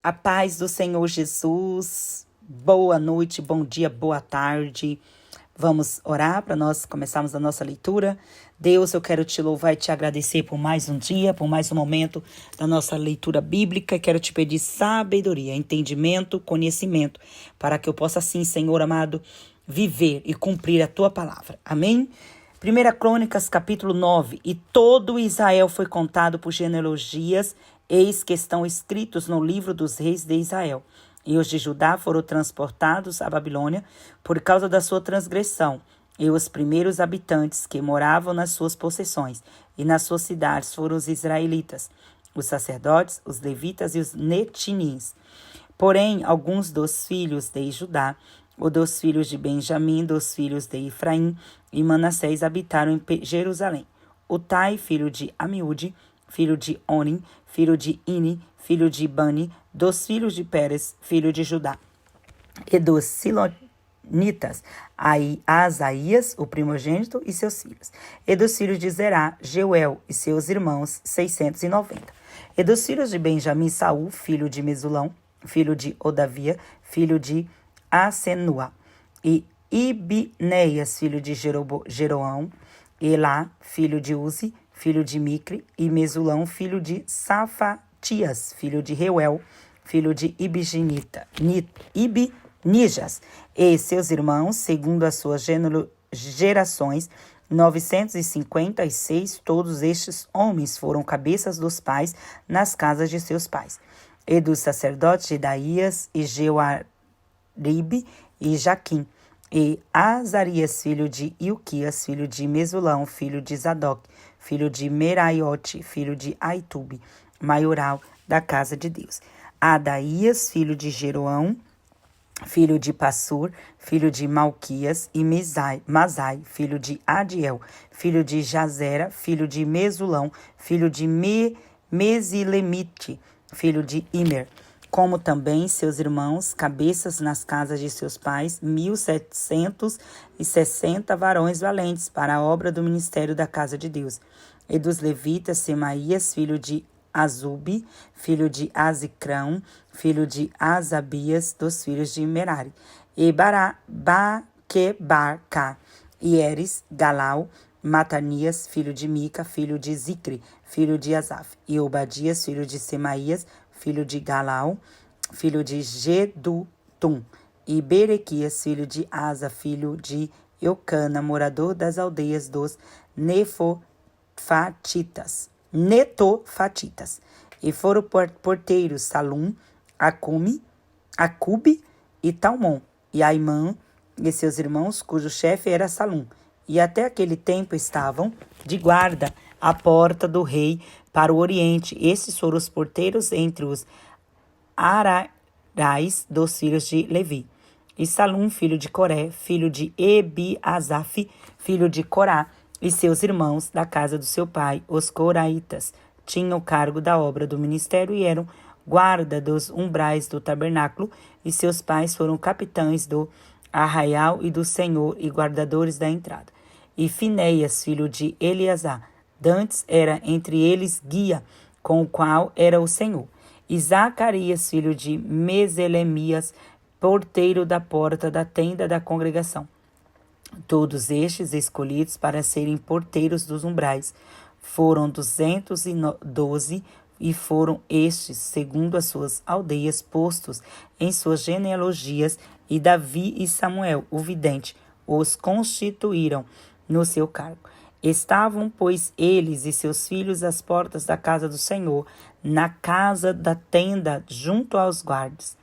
A paz do Senhor Jesus, boa noite, bom dia, boa tarde. Vamos orar para nós começarmos a nossa leitura. Deus, eu quero te louvar e te agradecer por mais um dia, por mais um momento da nossa leitura bíblica. Quero te pedir sabedoria, entendimento, conhecimento, para que eu possa assim, Senhor amado, viver e cumprir a tua palavra. Amém? 1 Crônicas, capítulo 9. E todo Israel foi contado por genealogias, eis que estão escritos no livro dos reis de Israel. E os de Judá foram transportados à Babilônia por causa da sua transgressão. E os primeiros habitantes que moravam nas suas possessões e nas suas cidades foram os israelitas, os sacerdotes, os levitas e os netinins. Porém, alguns dos filhos de Judá, ou dos filhos de Benjamim, dos filhos de Efraim e Manassés habitaram em Jerusalém. Utai, filho de Amiúde, filho de Onim, filho de Ini, filho de Bani, dos filhos de Pérez, filho de Judá. E dos Silonitas, Asaías, o primogênito, e seus filhos. E dos filhos de Zerá, Jeuel e seus irmãos, 690. E dos filhos de Benjamim, Saul, filho de Mesulão, filho de Odavia, filho de Asenua, e Ibneias, filho de Jeroão, Elá, filho de Uzi, filho de Micre, e Mesulão, filho de Safatias, filho de Reuel, filho de Ibnijas, e seus irmãos, segundo as suas gerações, 956, todos estes homens foram cabeças dos pais nas casas de seus pais. E dos sacerdotes Jedaías e Jeuaribe e Jaquim, e Azarias, filho de Ilquias, filho de Mesulão, filho de Zadok, filho de Meraiote, filho de Aitube, maioral da casa de Deus. Adaías, filho de Jeroão, filho de Passur, filho de Malquias, e Masai, filho de Adiel, filho de Jazera, filho de Mesulão, filho de Mesilemite, filho de Imer, como também seus irmãos, cabeças nas casas de seus pais, 1760 varões valentes para a obra do ministério da casa de Deus. E dos levitas, Semaías, filho de Azube, filho de Azicrão, filho de Azabias, dos filhos de Merari. E Baquebarca, Ieres, Galau, Matanias, filho de Mica, filho de Zicre, filho de Asaf. E Obadias, filho de Semaías, filho de Galau, filho de Gedutum. E Berequias, filho de Asa, filho de Eucana, morador das aldeias dos Netofatitas. E foram porteiros Salum, Acube e Talmon, e Aimã e seus irmãos, cujo chefe era Salum. E até aquele tempo estavam de guarda à porta do rei para o oriente. Esses foram os porteiros entre os Ararais dos filhos de Levi. E Salum, filho de Coré, filho de Ebiasaf, filho de Corá, e seus irmãos da casa do seu pai, os coraitas, tinham o cargo da obra do ministério e eram guarda dos umbrais do tabernáculo, e seus pais foram capitães do arraial e do senhor e guardadores da entrada. E Finéias, filho de Eleazar, dantes era entre eles guia, com o qual era o Senhor. E Zacarias, filho de Meselemias, porteiro da porta da tenda da congregação. Todos estes escolhidos para serem porteiros dos umbrais. Foram 212 e foram estes, segundo as suas aldeias, postos em suas genealogias, e Davi e Samuel, o vidente, os constituíram no seu cargo. Estavam, pois, eles e seus filhos às portas da casa do Senhor, na casa da tenda, junto aos guardas.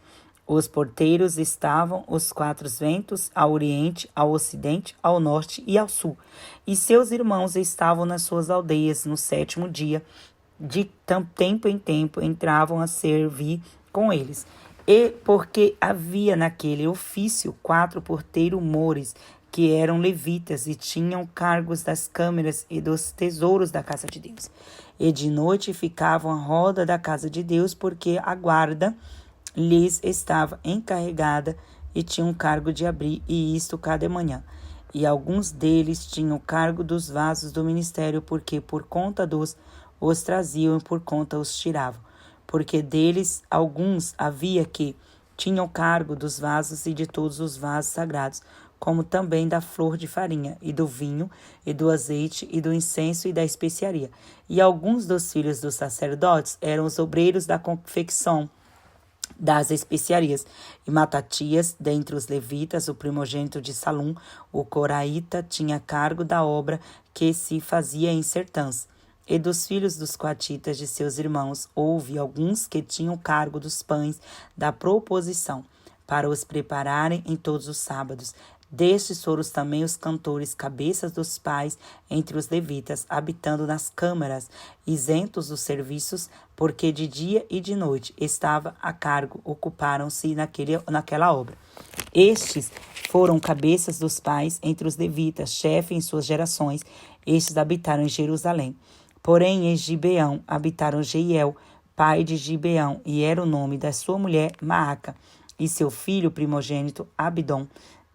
Os porteiros estavam os quatro ventos, ao oriente, ao ocidente, ao norte e ao sul. E seus irmãos estavam nas suas aldeias no 7º dia, de tempo em tempo entravam a servir com eles. E porque havia naquele ofício 4 porteiros mores, que eram levitas e tinham cargos das câmeras e dos tesouros da casa de Deus. E de noite ficavam à roda da casa de Deus, porque a guarda lhes estava encarregada e tinham cargo de abrir, e isto cada manhã. E alguns deles tinham cargo dos vasos do ministério, porque por conta os traziam e por conta os tiravam. porque deles alguns havia que tinham cargo dos vasos e de todos os vasos sagrados, como também da flor de farinha, e do vinho, e do azeite, e do incenso, e da especiaria. E alguns dos filhos dos sacerdotes eram os obreiros da confecção das especiarias. E Matatias, dentre os levitas, o primogênito de Salum, o coraíta, tinha cargo da obra que se fazia em Sertãs. E dos filhos dos coatitas de seus irmãos, houve alguns que tinham cargo dos pães da proposição, para os prepararem em todos os sábados. Destes foram também os cantores, cabeças dos pais, entre os levitas, habitando nas câmaras, isentos dos serviços, porque de dia e de noite estava a cargo, ocuparam-se naquela obra. Estes foram cabeças dos pais entre os levitas, chefe em suas gerações. Estes habitaram em Jerusalém. Porém, em Gibeão habitaram Jeiel, pai de Gibeão, e era o nome da sua mulher Maaca, e seu filho primogênito Abidom.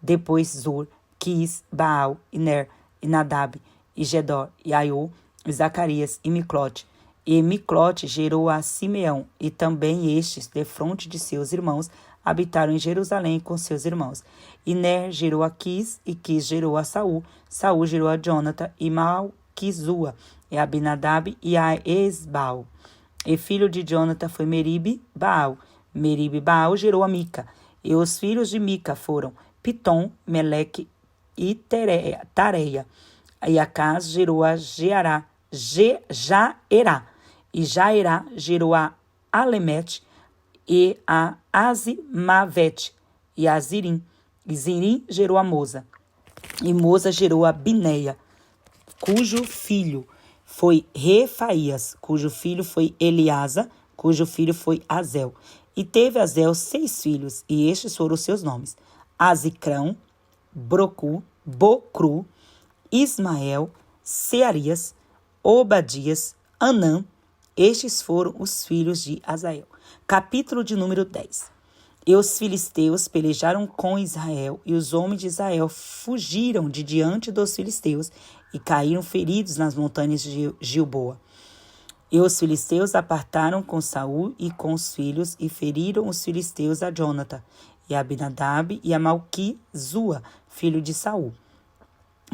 Depois Zur, Quis, Baal, e Ner, e Nadab, e Gedor, e Aiô, e Zacarias, e Miclote. E Miclote gerou a Simeão, e também estes, defronte de seus irmãos, habitaram em Jerusalém com seus irmãos. E Ner gerou a Quis, e Quis gerou a Saul, Saul gerou a Jonatã, e Malquizua, e Abinadab, e a Esbal. E filho de Jonatã foi Meribe-Baal. Meribe-Baal gerou a Mica. E os filhos de Mica foram Pitom, Meleque e Tareia. E Acaz gerou a Jaerá. E Jaerá gerou a Alemete e a Azimavete e a Zirim. E Zirim gerou a Moza. E Moza gerou a Bineia, cujo filho foi Refaías, cujo filho foi Eliasa, cujo filho foi Azel. E teve Azel 6 filhos, e estes foram os seus nomes: Azicrão, Bocru, Ismael, Searias, Obadias, Anã. Estes foram os filhos de Azael. Capítulo de número 10. E os filisteus pelejaram com Israel, e os homens de Israel fugiram de diante dos filisteus e caíram feridos nas montanhas de Gilboa. E os filisteus apartaram com Saul e com os filhos, e feriram os filisteus a Jonatã, e a Abinadab, e a Malquizua, filho de Saul.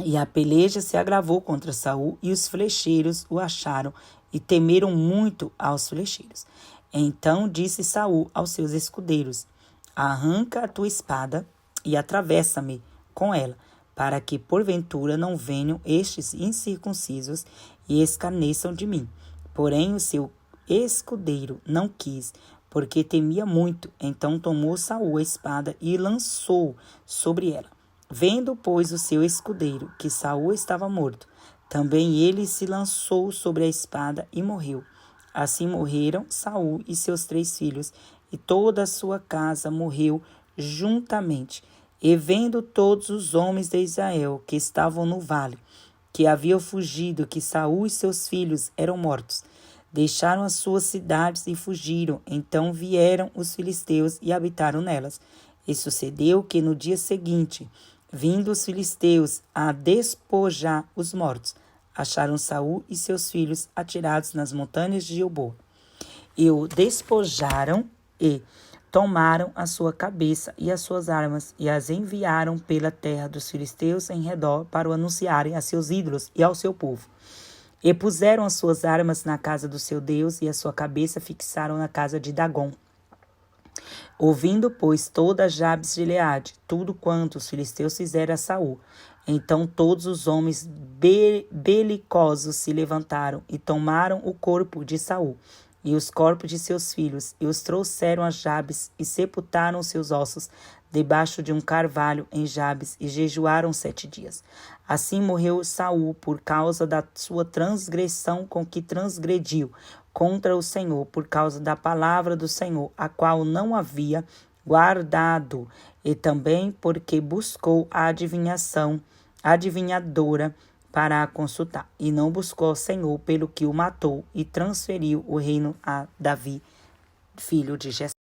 E a peleja se agravou contra Saul, e os flecheiros o acharam, e temeram muito aos flecheiros. Então disse Saul aos seus escudeiros: arranca a tua espada e atravessa-me com ela, para que porventura não venham estes incircuncisos e escarneçam de mim. Porém o seu escudeiro não quis, porque temia muito. Então tomou Saul a espada e lançou sobre ela. Vendo, pois, o seu escudeiro que Saul estava morto, também ele se lançou sobre a espada e morreu. Assim morreram Saul e seus 3 filhos, e toda a sua casa morreu juntamente. E vendo todos os homens de Israel que estavam no vale, que haviam fugido, que Saul e seus filhos eram mortos, deixaram as suas cidades e fugiram. Então vieram os filisteus e habitaram nelas. E sucedeu que no dia seguinte, vindo os filisteus a despojar os mortos, acharam Saul e seus filhos atirados nas montanhas de Gilboa. E o despojaram e tomaram a sua cabeça e as suas armas, e as enviaram pela terra dos filisteus em redor para o anunciarem a seus ídolos e ao seu povo. E puseram as suas armas na casa do seu Deus, e a sua cabeça fixaram na casa de Dagom. Ouvindo, pois, toda Jabes de Gileade, tudo quanto os filisteus fizeram a Saul, então todos os homens belicosos se levantaram e tomaram o corpo de Saul e os corpos de seus filhos, e os trouxeram a Jabes, e sepultaram seus ossos debaixo de um carvalho em Jabes, e jejuaram 7 dias. Assim morreu Saul por causa da sua transgressão com que transgrediu contra o Senhor, por causa da palavra do Senhor, a qual não havia guardado, e também porque buscou a adivinhadora para a consultar, e não buscou ao Senhor, pelo que o matou e transferiu o reino a Davi, filho de Jessé.